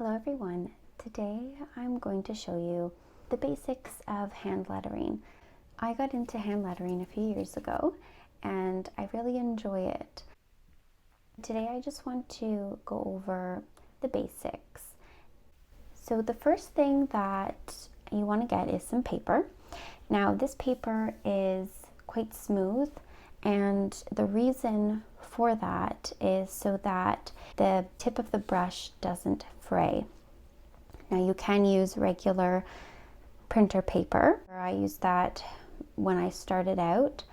Hello everyone. Today I'm going to show you the basics of hand lettering. I got into hand lettering a few years ago and I really enjoy it. Today I just want to go over the basics. So the first thing that you want to get is some paper. Now this paper is quite smooth, and the reason for that is so that the tip of the brush doesn't fray. Now you can use regular printer paper. I used that when I started out.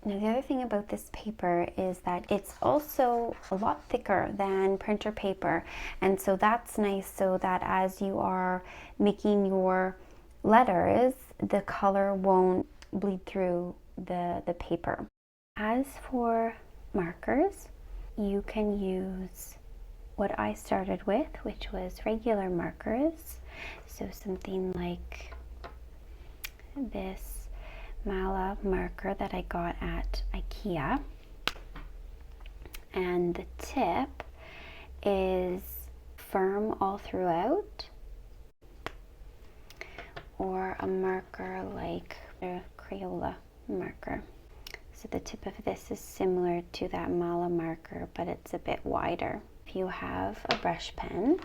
Now the other thing about this paper is that it's also a lot thicker than printer paper, and so that's nice, so that as you are making your letters, the color won't bleed through the paper. As for markers, you can use what I started with, which was regular markers. So something like this Mala marker that I got at IKEA. And the tip is firm all throughout. Or a marker like a Crayola marker. So the tip of this is similar to that Mala marker, but it's a bit wider. If you have a brush pen,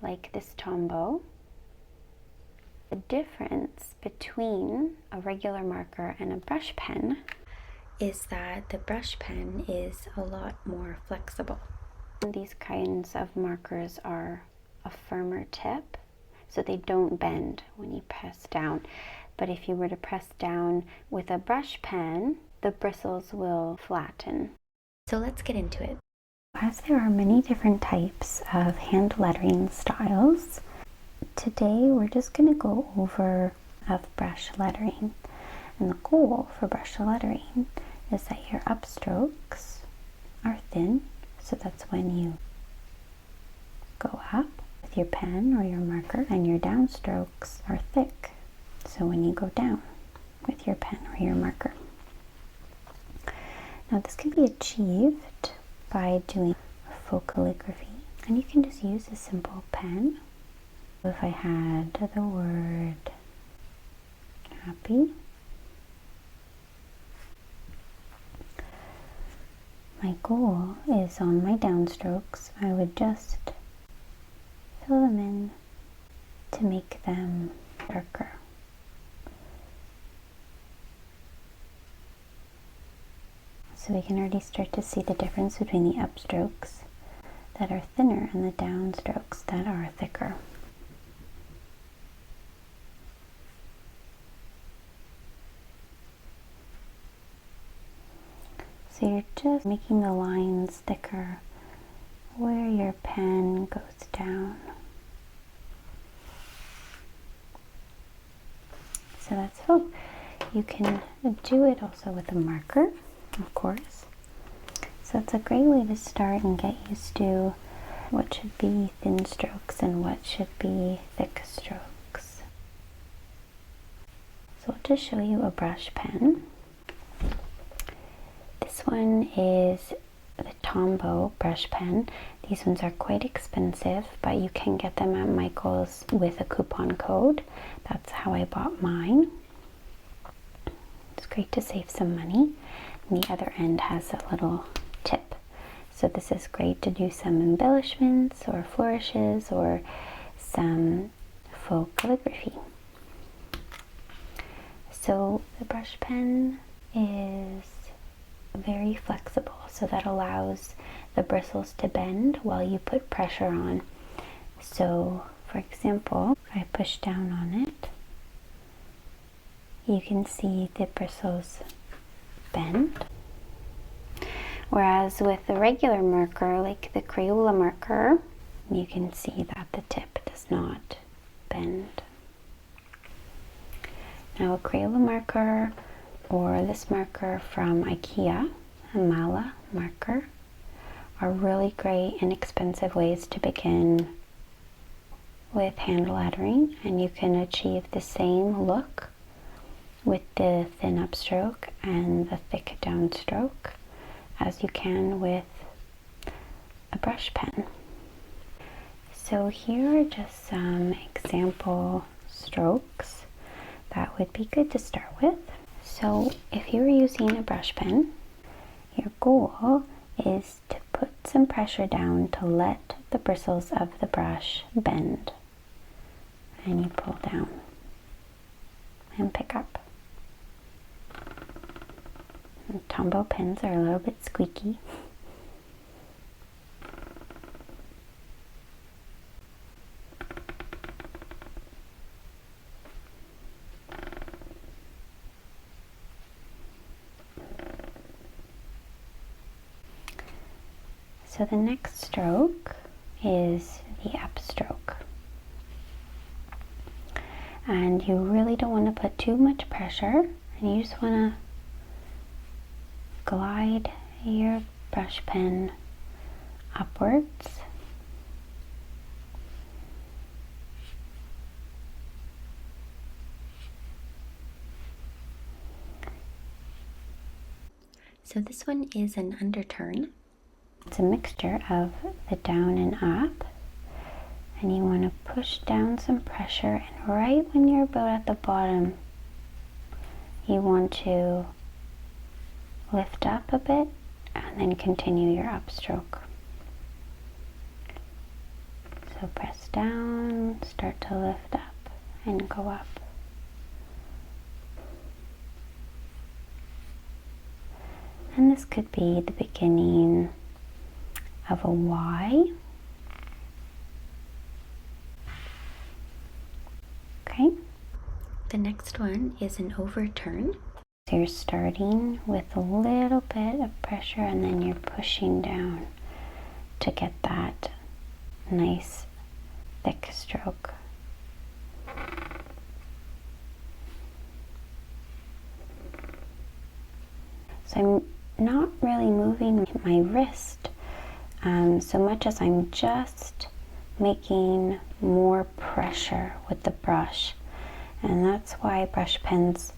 like this Tombow, the difference between a regular marker and a brush pen is that the brush pen is a lot more flexible. These kinds of markers are a firmer tip, so they don't bend when you press down. But if you were to press down with a brush pen, the bristles will flatten. So let's get into it. As there are many different types of hand lettering styles, today we're just going to go over brush lettering. And the goal for brush lettering is that your upstrokes are thin, so that's when you go up with your pen or your marker, and your downstrokes are thick, so when you go down with your pen or your marker. Now this can be achieved by doing faux calligraphy, and you can just use a simple pen. If I had the word happy, my goal is on my downstrokes, I would just fill them in to make them darker. So we can already start to see the difference between the upstrokes that are thinner and the downstrokes that are thicker. So you're just making the lines thicker where your pen goes down. So that's Faux. You can do it also with a marker, of course. So it's a great way to start and get used to what should be thin strokes and what should be thick strokes. So I'll just show you a brush pen. This one is the Tombow brush pen. These ones are quite expensive, but you can get them at Michael's with a coupon code. That's how I bought mine. It's great to save some money. And the other end has a little tip. So this is great to do some embellishments or flourishes or some faux calligraphy. So the brush pen is very flexible, so that allows the bristles to bend while you put pressure on. So for example, if I push down on it, you can see the bristles bend. Whereas with the regular marker, like the Crayola marker, you can see that the tip does not bend. Now a Crayola marker or this marker from IKEA, a Mala marker, are really great, inexpensive ways to begin with hand lettering, and you can achieve the same look with the thin upstroke and the thick downstroke as you can with a brush pen. So here are just some example strokes that would be good to start with. So if you're using a brush pen, your goal is to put some pressure down to let the bristles of the brush bend. And you pull down and pick up. And Tombow pens are a little bit squeaky. So the next stroke is the upstroke. And you really don't want to put too much pressure, and you just want to glide your brush pen upwards. So this one is an underturn. It's a mixture of the down and up, and you want to push down some pressure, and right when you're about at the bottom, you want to lift up a bit and then continue your upstroke. So press down, start to lift up and go up. And this could be the beginning of a Y. Okay. The next one is an overturn. So you're starting with a little bit of pressure and then you're pushing down to get that nice thick stroke. So I'm not really moving my wrist so much as I'm just making more pressure with the brush. And that's why brush pens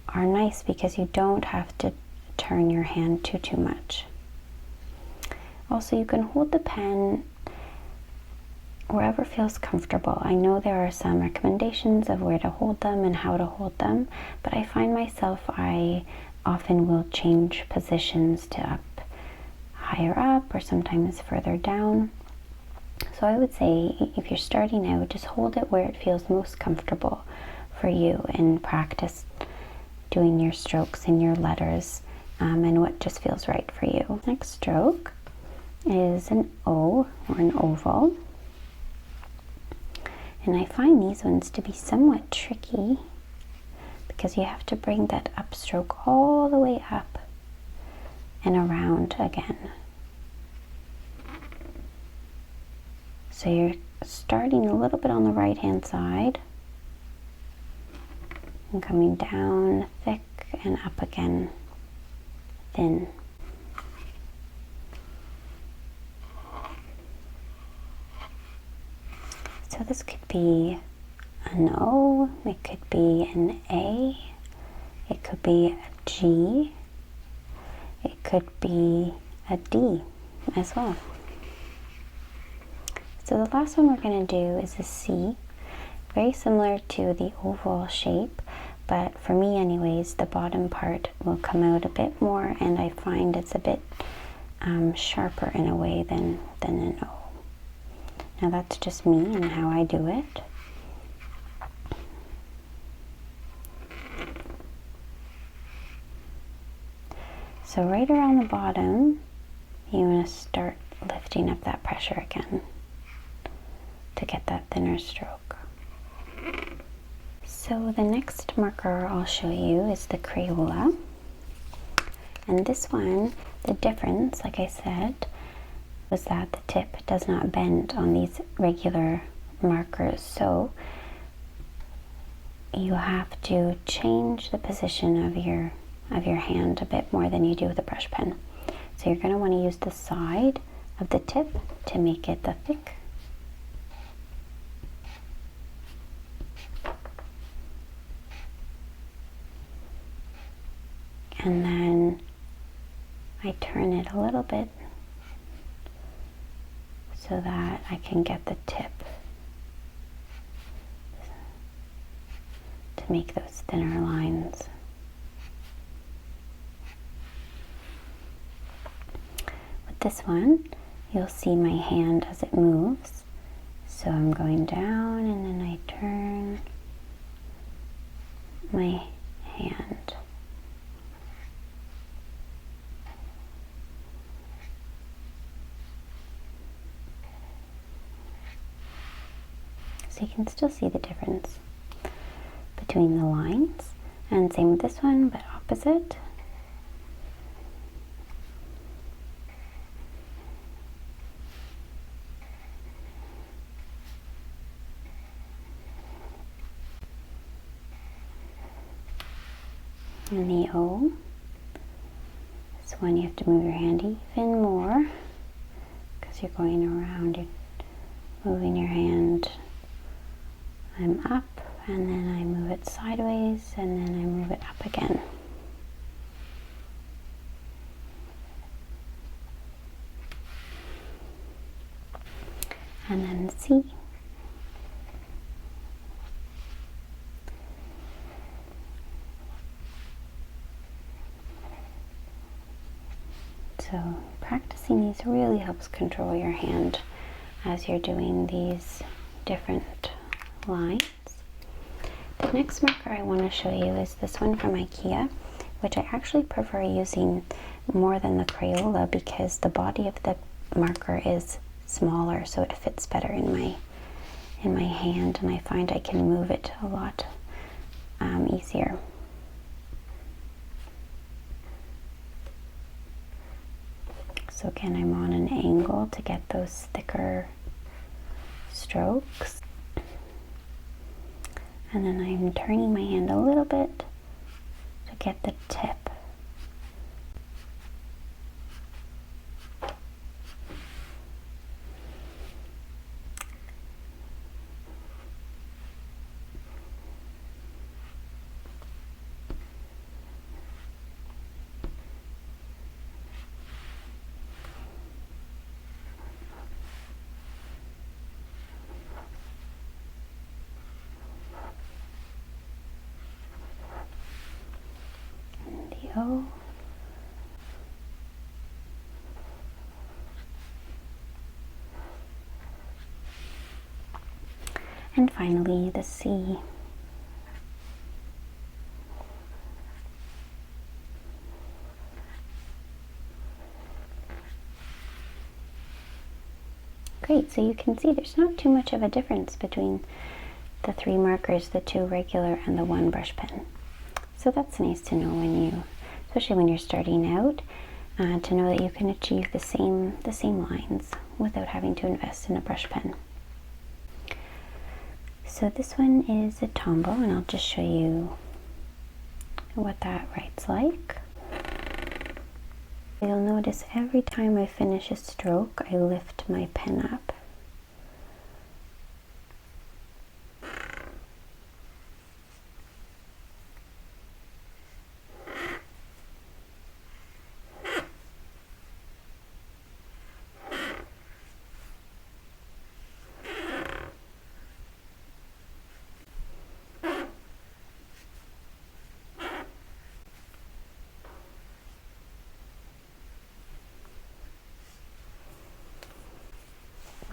are nice, because you don't have to turn your hand too much. Also, you can hold the pen wherever feels comfortable. I know there are some recommendations of where to hold them and how to hold them, but I find myself I often will change positions to up, higher up, or sometimes further down. So I would say if you're starting out, just hold it where it feels most comfortable for you and practice doing your strokes and your letters and what just feels right for you. Next stroke is an O, or an oval. And I find these ones to be somewhat tricky because you have to bring that upstroke all the way up and around again. So you're starting a little bit on the right hand side and coming down thick and up again thin. So this could be an O, it could be an A, it could be a G, it could be a D as well. So the last one we're going to do is a C, very similar to the oval shape, but for me anyways, the bottom part will come out a bit more, and I find it's a bit sharper in a way than an O. Now that's just me and how I do it. So right around the bottom, you want to start lifting up that pressure again to get that thinner stroke. So the next marker I'll show you is the Crayola. And this one, the difference, like I said, was that the tip does not bend on these regular markers. So you have to change the position of your hand a bit more than you do with a brush pen. So you're going to want to use the side of the tip to make it the thick. And then I turn it a little bit so that I can get the tip to make those thinner lines. With this one, you'll see my hand as it moves. So I'm going down and then I turn my hand. So you can still see the difference between the lines, and same with this one, but opposite. And the O, this one you have to move your hand even more because you're going around, you're moving your hand. I'm up and then I move it sideways and then I move it up again. And then C. So practicing these really helps control your hand as you're doing these different lines. The next marker I want to show you is this one from IKEA, which I actually prefer using more than the Crayola because the body of the marker is smaller, so it fits better in my hand, and I find I can move it a lot easier. So again, I'm on an angle to get those thicker strokes. And then I'm turning my hand a little bit to get the tip. O. And finally the C. Great, so you can see there's not too much of a difference between the three markers, the two regular and the one brush pen. So that's nice to know when you, especially when you're starting out, to know that you can achieve the same lines without having to invest in a brush pen. So this one is a Tombow, and I'll just show you what that writes like. You'll notice every time I finish a stroke, I lift my pen up.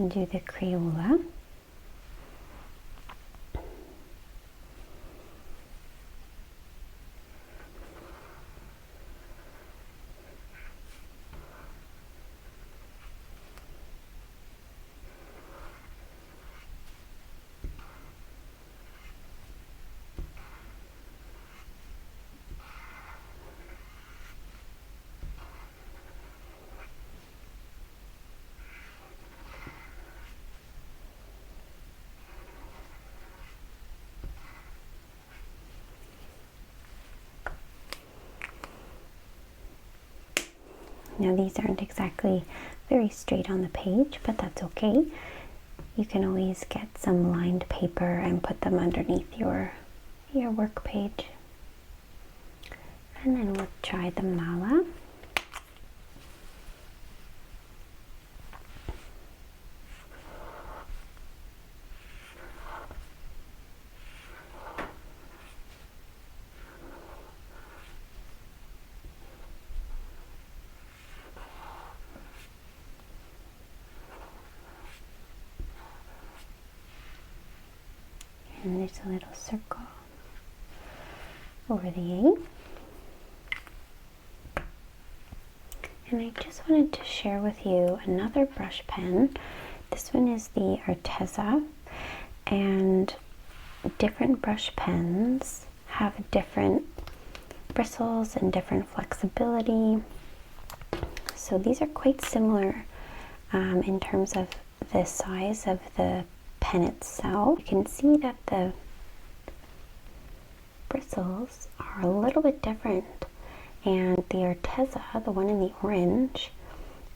And do the Crayola. Now these aren't exactly very straight on the page, but that's okay. You can always get some lined paper and put them underneath your work page. And then we'll try the mala. And there's a little circle over the A. And I just wanted to share with you another brush pen. This one is the Arteza, and different brush pens have different bristles and different flexibility. So these are quite similar in terms of the size of the pen itself. You can see that the bristles are a little bit different, and the Arteza, the one in the orange,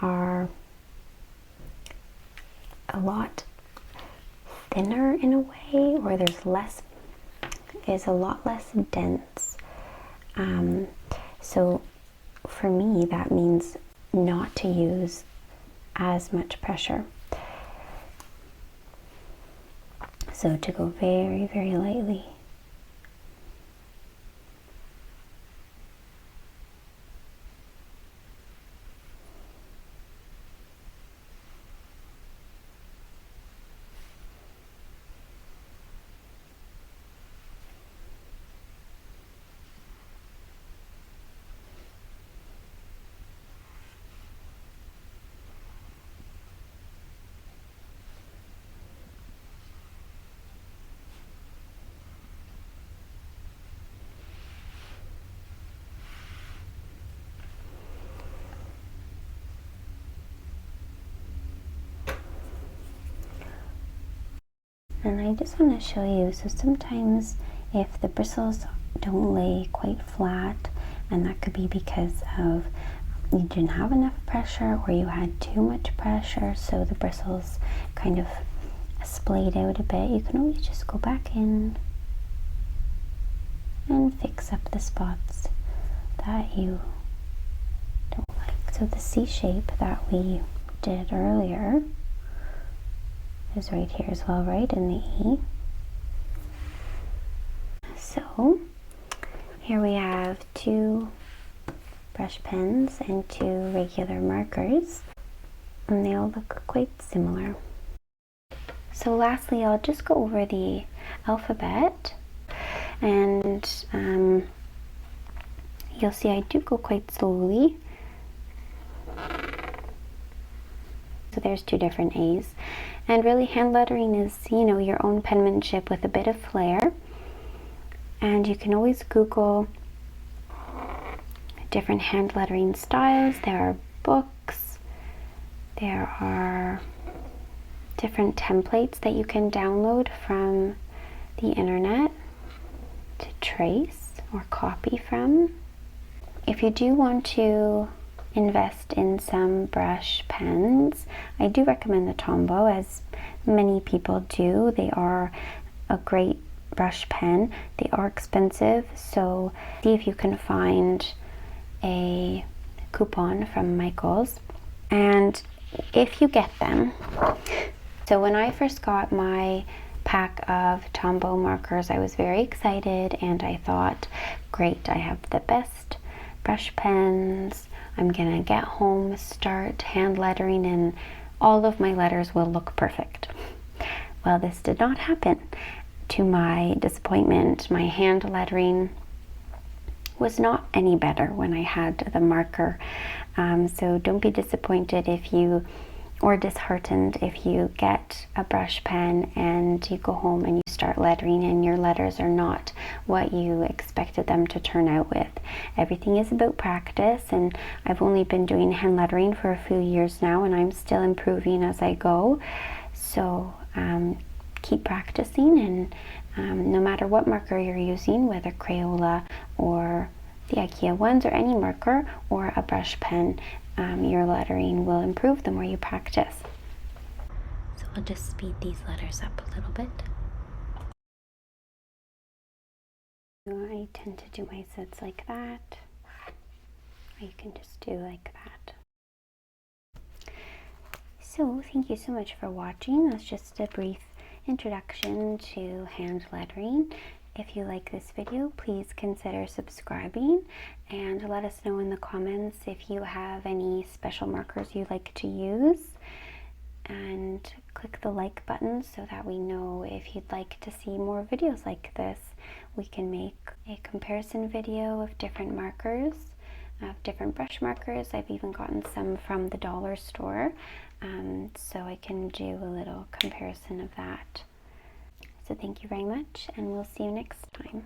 are a lot thinner in a way, or is a lot less dense. So for me that means not to use as much pressure. So to go very, very lightly. And I just want to show you, so sometimes if the bristles don't lay quite flat, and that could be because of you didn't have enough pressure or you had too much pressure, so the bristles kind of splayed out a bit, you can always just go back in and fix up the spots that you don't like. So the C shape that we did earlier is right here as well, right in the E. So here we have 2 brush pens and 2 regular markers, and they all look quite similar. So lastly, I'll just go over the alphabet, and you'll see I do go quite slowly. So there's 2 different A's. And really, hand lettering is, you know, your own penmanship with a bit of flair. And you can always Google different hand lettering styles. There are books. There are different templates that you can download from the internet to trace or copy from. If you do want to invest in some brush pens, I do recommend the Tombow, as many people do. They are a great brush pen. They are expensive, so see if you can find a coupon from Michael's. And if you get them, so when I first got my pack of Tombow markers, I was very excited, and I thought, great, I have the best brush pens. I'm gonna get home, start hand lettering, and all of my letters will look perfect. Well, this did not happen. To my disappointment, my hand lettering was not any better when I had the marker. So don't be disappointed if you, or disheartened if you get a brush pen and you go home and you start lettering and your letters are not what you expected them to turn out with. Everything is about practice, and I've only been doing hand lettering for a few years now, and I'm still improving as I go. So keep practicing, and no matter what marker you're using, whether Crayola or the IKEA ones or any marker or a brush pen, your lettering will improve the more you practice. So I'll just speed these letters up a little bit. I tend to do my sets like that. Or you can just do like that. So thank you so much for watching. That's just a brief introduction to hand lettering. If you like this video, please consider subscribing, and let us know in the comments if you have any special markers you like to use. and click the like button so that we know if you'd like to see more videos like this. We can make a comparison video of different markers, of different brush markers. I've even gotten some from the dollar store, so I can do a little comparison of that. So thank you very much, and we'll see you next time.